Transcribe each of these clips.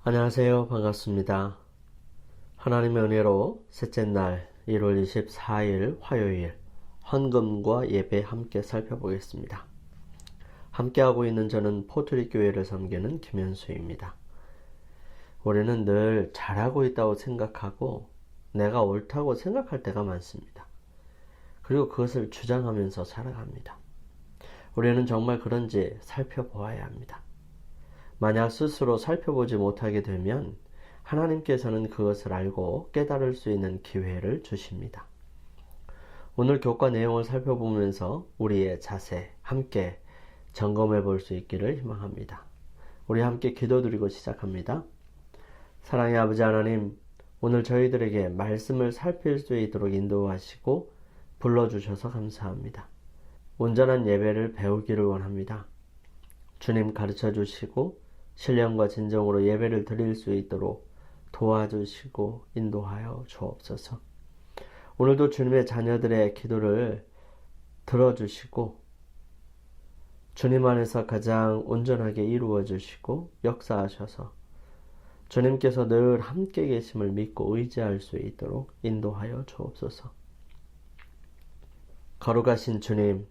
안녕하세요. 반갑습니다. 하나님의 은혜로 셋째 날 1월 24일 화요일 헌금과 예배 함께 살펴보겠습니다. 함께하고 있는 저는 포트리 교회를 섬기는 김현수입니다. 우리는 늘 잘하고 있다고 생각하고 내가 옳다고 생각할 때가 많습니다. 그리고 그것을 주장하면서 살아갑니다. 우리는 정말 그런지 살펴보아야 합니다. 만약 스스로 살펴보지 못하게 되면 하나님께서는 그것을 알고 깨달을 수 있는 기회를 주십니다. 오늘 교과 내용을 살펴보면서 우리의 자세 함께 점검해 볼 수 있기를 희망합니다. 우리 함께 기도드리고 시작합니다. 사랑의 아버지 하나님, 오늘 저희들에게 말씀을 살필 수 있도록 인도하시고 불러주셔서 감사합니다. 온전한 예배를 배우기를 원합니다. 주님 가르쳐 주시고 신령과 진정으로 예배를 드릴 수 있도록 도와주시고 인도하여 주옵소서. 오늘도 주님의 자녀들의 기도를 들어주시고 주님 안에서 가장 온전하게 이루어 주시고 역사하셔서 주님께서 늘 함께 계심을 믿고 의지할 수 있도록 인도하여 주옵소서. 거룩하신 주님,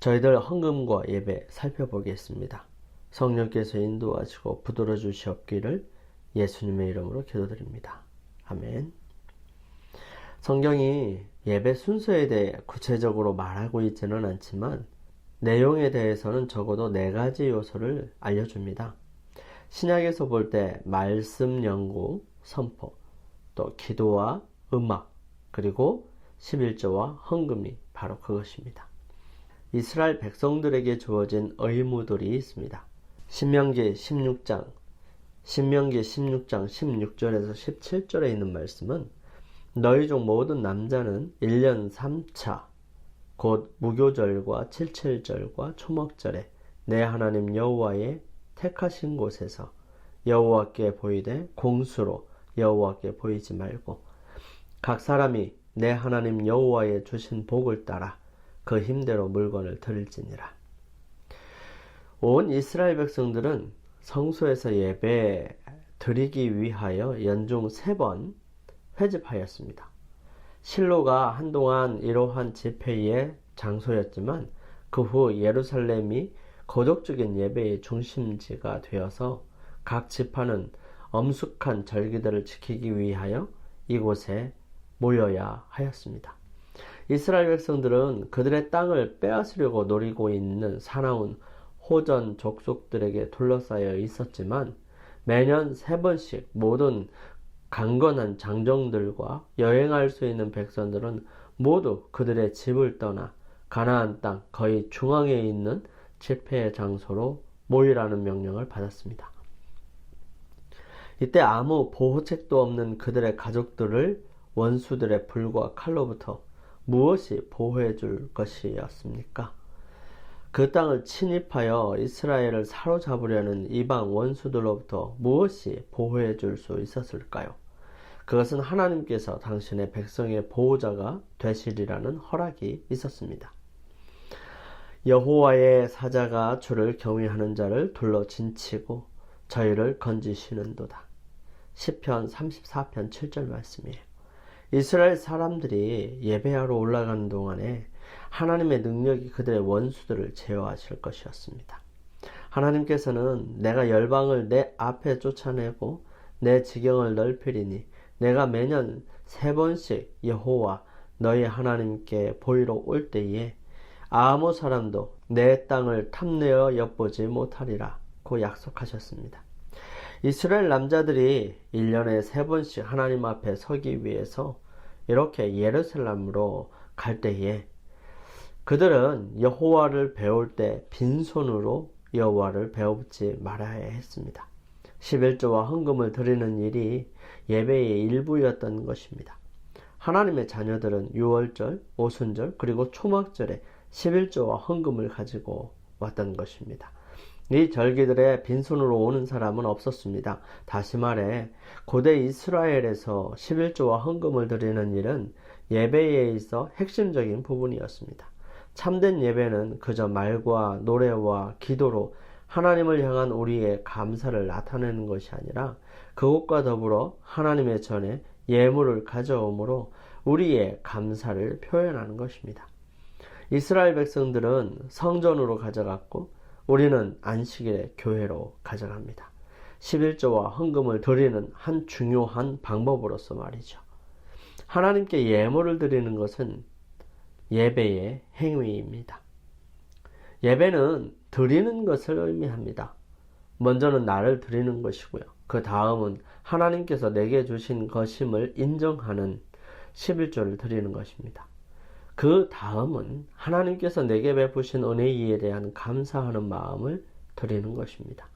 저희들 헌금과 예배 살펴보겠습니다. 성령께서 인도하시고 붙들어 주시옵기를 예수님의 이름으로 기도드립니다. 아멘. 성경이 예배 순서에 대해 구체적으로 말하고 있지는 않지만 내용에 대해서는 적어도 4가지 요소를 알려줍니다. 신약에서 볼 때 말씀 연구, 선포, 또 기도와 음악, 그리고 11조와 헌금이 바로 그것입니다. 이스라엘 백성들에게 주어진 의무들이 있습니다. 신명기 16장 16절에서 17절에 있는 말씀은 너희 중 모든 남자는 1년 3차 곧 무교절과 칠칠절과 초목절에 내 하나님 여호와의 택하신 곳에서 여호와께 보이되 공수로 여호와께 보이지 말고 각 사람이 내 하나님 여호와의 주신 복을 따라 그 힘대로 물건을 드릴지니라. 온 이스라엘 백성들은 성소에서 예배 드리기 위하여 연중 3번 회집하였습니다. 실로가 한동안 이러한 집회의 장소였지만 그 후 예루살렘이 거족적인 예배의 중심지가 되어서 각 지파는 엄숙한 절기들을 지키기 위하여 이곳에 모여야 하였습니다. 이스라엘 백성들은 그들의 땅을 빼앗으려고 노리고 있는 사나운 호전 족속들에게 둘러싸여 있었지만 매년 3번씩 모든 강건한 장정들과 여행할 수 있는 백성들은 모두 그들의 집을 떠나 가나안 땅 거의 중앙에 있는 집회의 장소로 모이라는 명령을 받았습니다. 이때 아무 보호책도 없는 그들의 가족들을 원수들의 불과 칼로부터 무엇이 보호해 줄 것이었습니까? 그 땅을 침입하여 이스라엘을 사로잡으려는 이방 원수들로부터 무엇이 보호해 줄 수 있었을까요? 그것은 하나님께서 당신의 백성의 보호자가 되시리라는 허락이 있었습니다. 여호와의 사자가 주를 경외하는 자를 둘러 진치고 저희를 건지시는도다. 시편 34편 7절 말씀이에요. 이스라엘 사람들이 예배하러 올라가는 동안에 하나님의 능력이 그들의 원수들을 제어하실 것이었습니다. 하나님께서는 내가 열방을 내 앞에 쫓아내고 내 지경을 넓히리니 내가 매년 3번씩 여호와 너희 하나님께 보이러 올 때에 아무 사람도 내 땅을 탐내어 엿보지 못하리라 고 약속하셨습니다. 이스라엘 남자들이 1년에 3번씩 하나님 앞에 서기 위해서 이렇게 예루살렘으로 갈 때에 그들은 여호와를 배울 때 빈손으로 여호와를 배우지 말아야 했습니다. 11조와 헌금을 드리는 일이 예배의 일부였던 것입니다. 하나님의 자녀들은 유월절, 오순절, 그리고 초막절에 11조와 헌금을 가지고 왔던 것입니다. 이 절기들에 빈손으로 오는 사람은 없었습니다. 다시 말해 고대 이스라엘에서 11조와 헌금을 드리는 일은 예배에 있어 핵심적인 부분이었습니다. 참된 예배는 그저 말과 노래와 기도로 하나님을 향한 우리의 감사를 나타내는 것이 아니라 그것과 더불어 하나님의 전에 예물을 가져옴으로 우리의 감사를 표현하는 것입니다. 이스라엘 백성들은 성전으로 가져갔고 우리는 안식일에 교회로 가져갑니다. 11조와 헌금을 드리는 한 중요한 방법으로서 말이죠. 하나님께 예물을 드리는 것은 예배의 행위입니다. 예배는 드리는 것을 의미합니다. 먼저는 나를 드리는 것이고요. 그 다음은 하나님께서 내게 주신 것임을 인정하는 11조를 드리는 것입니다. 그 다음은 하나님께서 내게 베푸신 은혜에 대한 감사하는 마음을 드리는 것입니다.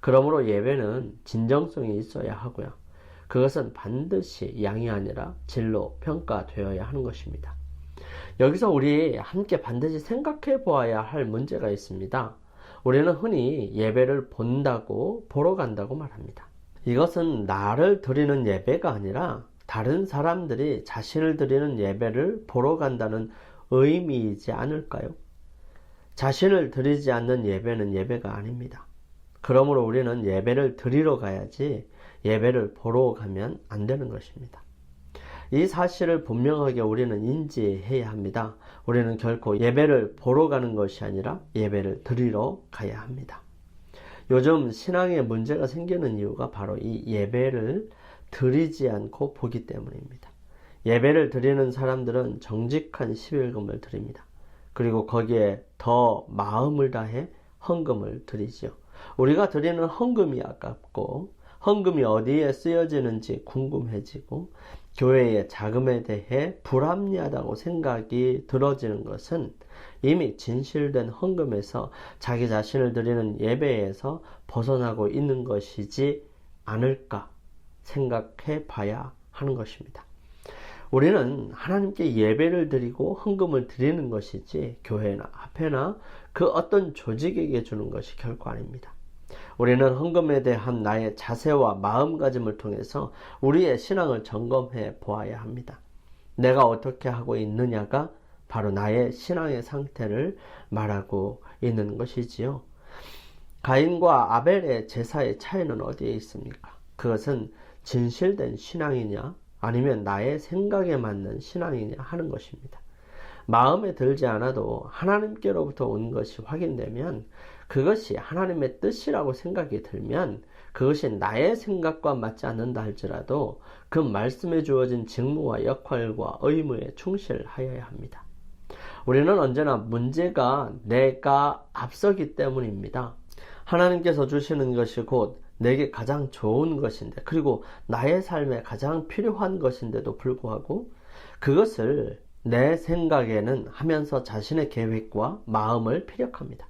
그러므로 예배는 진정성이 있어야 하고요. 그것은 반드시 양이 아니라 질로 평가되어야 하는 것입니다. 여기서 우리 함께 반드시 생각해 보아야 할 문제가 있습니다. 우리는 흔히 예배를 본다고 보러 간다고 말합니다. 이것은 나를 드리는 예배가 아니라 다른 사람들이 자신을 드리는 예배를 보러 간다는 의미이지 않을까요? 자신을 드리지 않는 예배는 예배가 아닙니다. 그러므로 우리는 예배를 드리러 가야지 예배를 보러 가면 안 되는 것입니다. 이 사실을 분명하게 우리는 인지해야 합니다. 우리는 결코 예배를 보러 가는 것이 아니라 예배를 드리러 가야 합니다. 요즘 신앙에 문제가 생기는 이유가 바로 이 예배를 드리지 않고 보기 때문입니다. 예배를 드리는 사람들은 정직한 11금을 드립니다. 그리고 거기에 더 마음을 다해 헌금을 드리죠. 우리가 드리는 헌금이 아깝고 헌금이 어디에 쓰여지는지 궁금해지고 교회의 자금에 대해 불합리하다고 생각이 들어지는 것은 이미 진실된 헌금에서 자기 자신을 드리는 예배에서 벗어나고 있는 것이지 않을까 생각해 봐야 하는 것입니다. 우리는 하나님께 예배를 드리고 헌금을 드리는 것이지 교회나 화폐나 그 어떤 조직에게 주는 것이 결코 아닙니다. 우리는 헌금에 대한 나의 자세와 마음가짐을 통해서 우리의 신앙을 점검해 보아야 합니다. 내가 어떻게 하고 있느냐가 바로 나의 신앙의 상태를 말하고 있는 것이지요. 가인과 아벨의 제사의 차이는 어디에 있습니까? 그것은 진실된 신앙이냐 아니면 나의 생각에 맞는 신앙이냐 하는 것입니다. 마음에 들지 않아도 하나님께로부터 온 것이 확인되면 그것이 하나님의 뜻이라고 생각이 들면 그것이 나의 생각과 맞지 않는다 할지라도 그 말씀에 주어진 직무와 역할과 의무에 충실하여야 합니다. 우리는 언제나 문제가 내가 앞서기 때문입니다. 하나님께서 주시는 것이 곧 내게 가장 좋은 것인데 그리고 나의 삶에 가장 필요한 것인데도 불구하고 그것을 내 생각에는 하면서 자신의 계획과 마음을 피력합니다.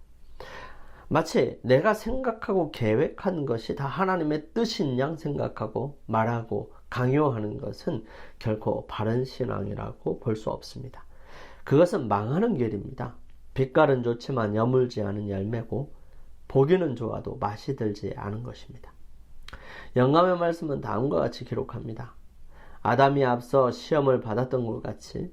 마치 내가 생각하고 계획한 것이 다 하나님의 뜻인 양 생각하고 말하고 강요하는 것은 결코 바른 신앙이라고 볼 수 없습니다. 그것은 망하는 길입니다. 빛깔은 좋지만 여물지 않은 열매고 보기는 좋아도 맛이 들지 않은 것입니다. 영감의 말씀은 다음과 같이 기록합니다. 아담이 앞서 시험을 받았던 것 같이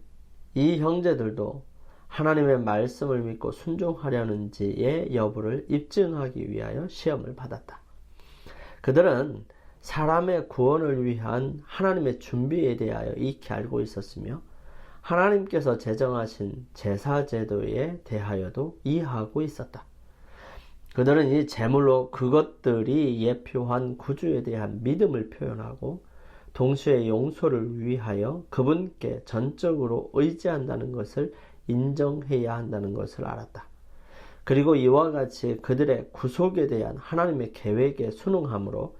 이 형제들도 하나님의 말씀을 믿고 순종하려는지의 여부를 입증하기 위하여 시험을 받았다. 그들은 사람의 구원을 위한 하나님의 준비에 대하여 익히 알고 있었으며 하나님께서 제정하신 제사제도에 대하여도 이해하고 있었다. 그들은 이 제물로 그것들이 예표한 구주에 대한 믿음을 표현하고 동시에 용서를 위하여 그분께 전적으로 의지한다는 것을 인정해야 한다는 것을 알았다. 그리고 이와 같이 그들의 구속에 대한 하나님의 계획에 순응함으로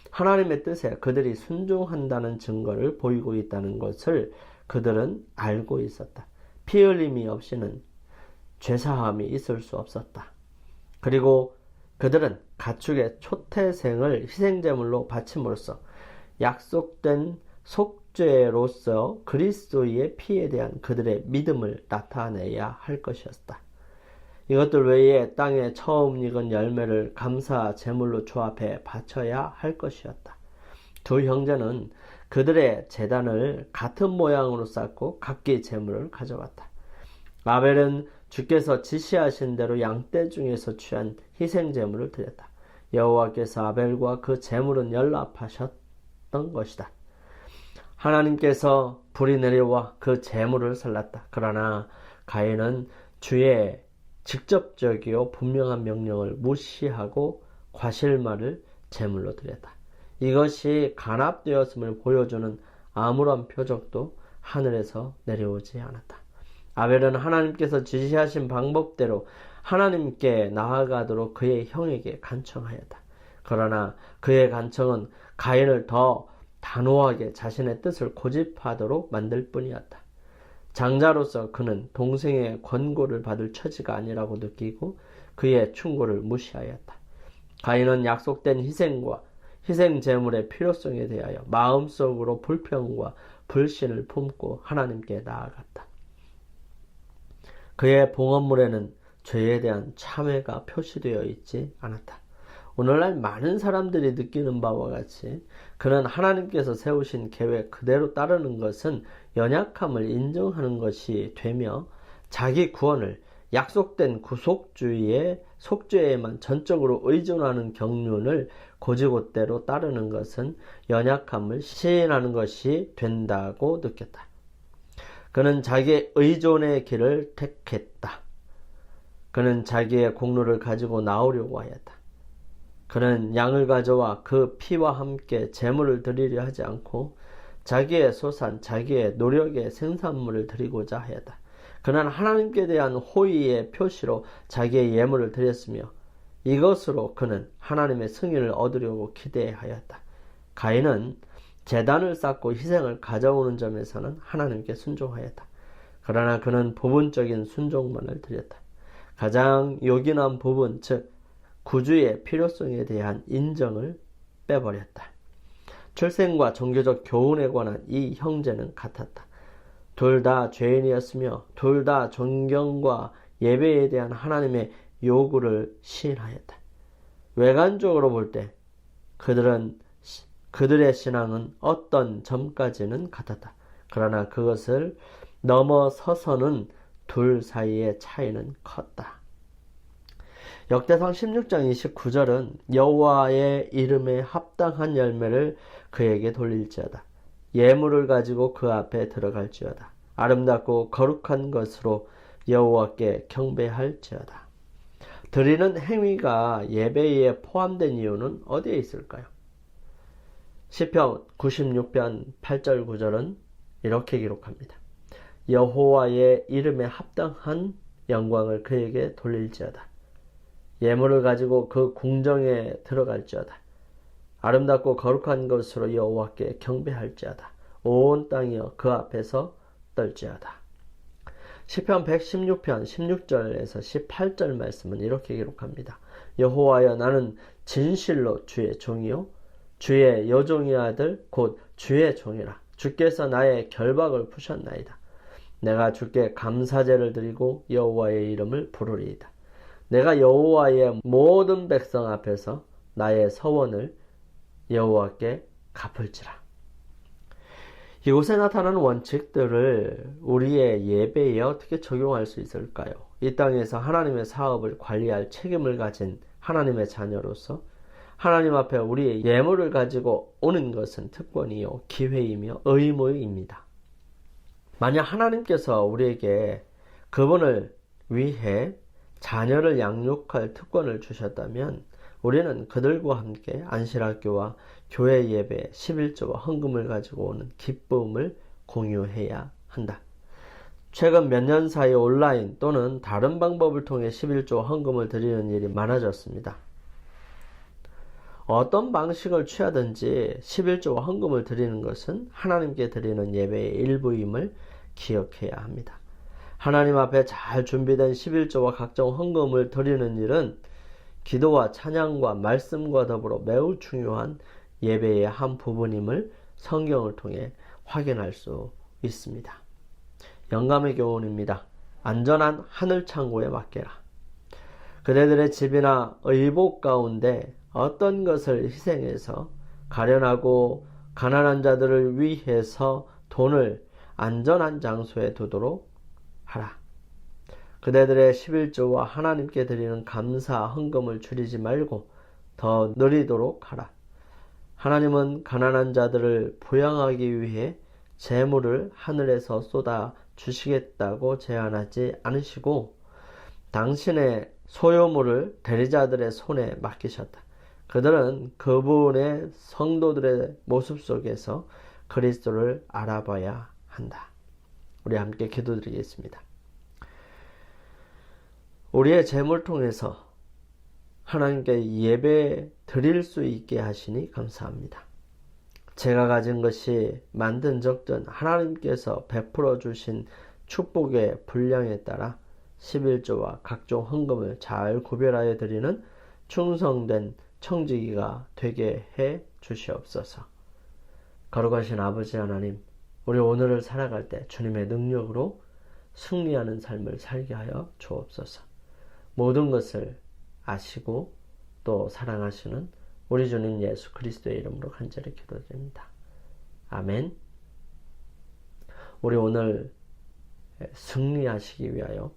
하나님의 뜻에 그들이 순종한다는 증거를 보이고 있다는 것을 그들은 알고 있었다. 피 흘림이 없이는 죄사함이 있을 수 없었다. 그리고 그들은 가축의 초태생을 희생제물로 바침으로써 약속된 속죄로서 그리스도의 피에 대한 그들의 믿음을 나타내야 할 것이었다. 이것들 외에 땅에 처음 익은 열매를 감사 제물로 주 앞에 바쳐야 할 것이었다. 두 형제는 그들의 제단을 같은 모양으로 쌓고 각기 제물을 가져갔다. 아벨은 주께서 지시하신 대로 양떼 중에서 취한 희생제물을 드렸다. 여호와께서 아벨과 그 제물은 연락하셨던 것이다. 하나님께서 불이 내려와 그 제물을 살랐다. 그러나 가인은 주의 직접적이요 분명한 명령을 무시하고 과실말을 제물로 드렸다. 이것이 간합되었음을 보여주는 아무런 표적도 하늘에서 내려오지 않았다. 아벨은 하나님께서 지시하신 방법대로 하나님께 나아가도록 그의 형에게 간청하였다. 그러나 그의 간청은 가인을 더 단호하게 자신의 뜻을 고집하도록 만들 뿐이었다. 장자로서 그는 동생의 권고를 받을 처지가 아니라고 느끼고 그의 충고를 무시하였다. 가인은 약속된 희생과 희생 제물의 필요성에 대하여 마음속으로 불평과 불신을 품고 하나님께 나아갔다. 그의 봉헌물에는 죄에 대한 참회가 표시되어 있지 않았다. 오늘날 많은 사람들이 느끼는 바와 같이 그는 하나님께서 세우신 계획 그대로 따르는 것은 연약함을 인정하는 것이 되며 자기 구원을 약속된 구속주의의 속죄에만 전적으로 의존하는 경륜을 고지곳대로 따르는 것은 연약함을 시인하는 것이 된다고 느꼈다. 그는 자기의 의존의 길을 택했다. 그는 자기의 공로를 가지고 나오려고 하였다. 그는 양을 가져와 그 피와 함께 제물을 드리려 하지 않고 자기의 소산, 자기의 노력의 생산물을 드리고자 하였다. 그는 하나님께 대한 호의의 표시로 자기의 예물을 드렸으며 이것으로 그는 하나님의 승인을 얻으려고 기대하였다. 가인은 제단을 쌓고 희생을 가져오는 점에서는 하나님께 순종하였다. 그러나 그는 부분적인 순종만을 드렸다. 가장 요긴한 부분, 즉 구주의 필요성에 대한 인정을 빼버렸다. 출생과 종교적 교훈에 관한 이 형제는 같았다. 둘 다 죄인이었으며 둘 다 존경과 예배에 대한 하나님의 요구를 시인하였다. 외관적으로 볼 때 그들의 신앙은 어떤 점까지는 같았다. 그러나 그것을 넘어서서는 둘 사이의 차이는 컸다. 역대상 16장 29절은 여호와의 이름에 합당한 열매를 그에게 돌릴지어다. 예물을 가지고 그 앞에 들어갈지어다. 아름답고 거룩한 것으로 여호와께 경배할지어다. 드리는 행위가 예배에 포함된 이유는 어디에 있을까요? 시편 96편 8절 9절은 이렇게 기록합니다. 여호와의 이름에 합당한 영광을 그에게 돌릴지어다. 예물을 가지고 그 궁정에 들어갈지어다. 아름답고 거룩한 것으로 여호와께 경배할지어다. 온 땅이여 그 앞에서 떨지어다. 시편 116편 16절에서 18절 말씀은 이렇게 기록합니다. 여호와여 나는 진실로 주의 종이요 주의 여종의 아들 곧 주의 종이라. 주께서 나의 결박을 푸셨나이다. 내가 주께 감사제를 드리고 여호와의 이름을 부르리이다. 내가 여호와의 모든 백성 앞에서 나의 서원을 여호와께 갚을지라. 이곳에 나타나는 원칙들을 우리의 예배에 어떻게 적용할 수 있을까요? 이 땅에서 하나님의 사업을 관리할 책임을 가진 하나님의 자녀로서 하나님 앞에 우리의 예물을 가지고 오는 것은 특권이요 기회이며 의무입니다. 만약 하나님께서 우리에게 그분을 위해 자녀를 양육할 특권을 주셨다면 우리는 그들과 함께 안실학교와 교회 예배 11조와 헌금을 가지고 오는 기쁨을 공유해야 한다. 최근 몇 년 사이 온라인 또는 다른 방법을 통해 11조 헌금을 드리는 일이 많아졌습니다. 어떤 방식을 취하든지 11조와 헌금을 드리는 것은 하나님께 드리는 예배의 일부임을 기억해야 합니다. 하나님 앞에 잘 준비된 11조와 각종 헌금을 드리는 일은 기도와 찬양과 말씀과 더불어 매우 중요한 예배의 한 부분임을 성경을 통해 확인할 수 있습니다. 영감의 교훈입니다. 안전한 하늘 창고에 맡겨라. 그대들의 집이나 의복 가운데 어떤 것을 희생해서 가련하고 가난한 자들을 위해서 돈을 안전한 장소에 두도록 하라. 그대들의 11조와 하나님께 드리는 감사 헌금을 줄이지 말고 더 늘리도록 하라. 하나님은 가난한 자들을 부양하기 위해 재물을 하늘에서 쏟아 주시겠다고 제안하지 않으시고 당신의 소유물을 대리자들의 손에 맡기셨다. 그들은 그분의 성도들의 모습 속에서 그리스도를 알아봐야 한다. 우리 함께 기도드리겠습니다. 우리의 재물 통해서 하나님께 예배 드릴 수 있게 하시니 감사합니다. 제가 가진 것이 많든 적든 하나님께서 베풀어 주신 축복의 분량에 따라 11조와 각종 헌금을 잘 구별하여 드리는 충성된 청지기가 되게 해 주시옵소서. 거룩하신 아버지 하나님, 우리 오늘을 살아갈 때 주님의 능력으로 승리하는 삶을 살게 하여 주옵소서. 모든 것을 아시고 또 사랑하시는 우리 주님 예수 그리스도의 이름으로 간절히 기도드립니다. 아멘. 우리 오늘 승리하시기 위하여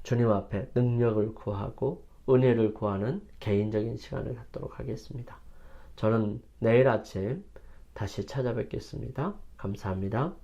주님 앞에 능력을 구하고 은혜를 구하는 개인적인 시간을 갖도록 하겠습니다. 저는 내일 아침 다시 찾아뵙겠습니다. 감사합니다.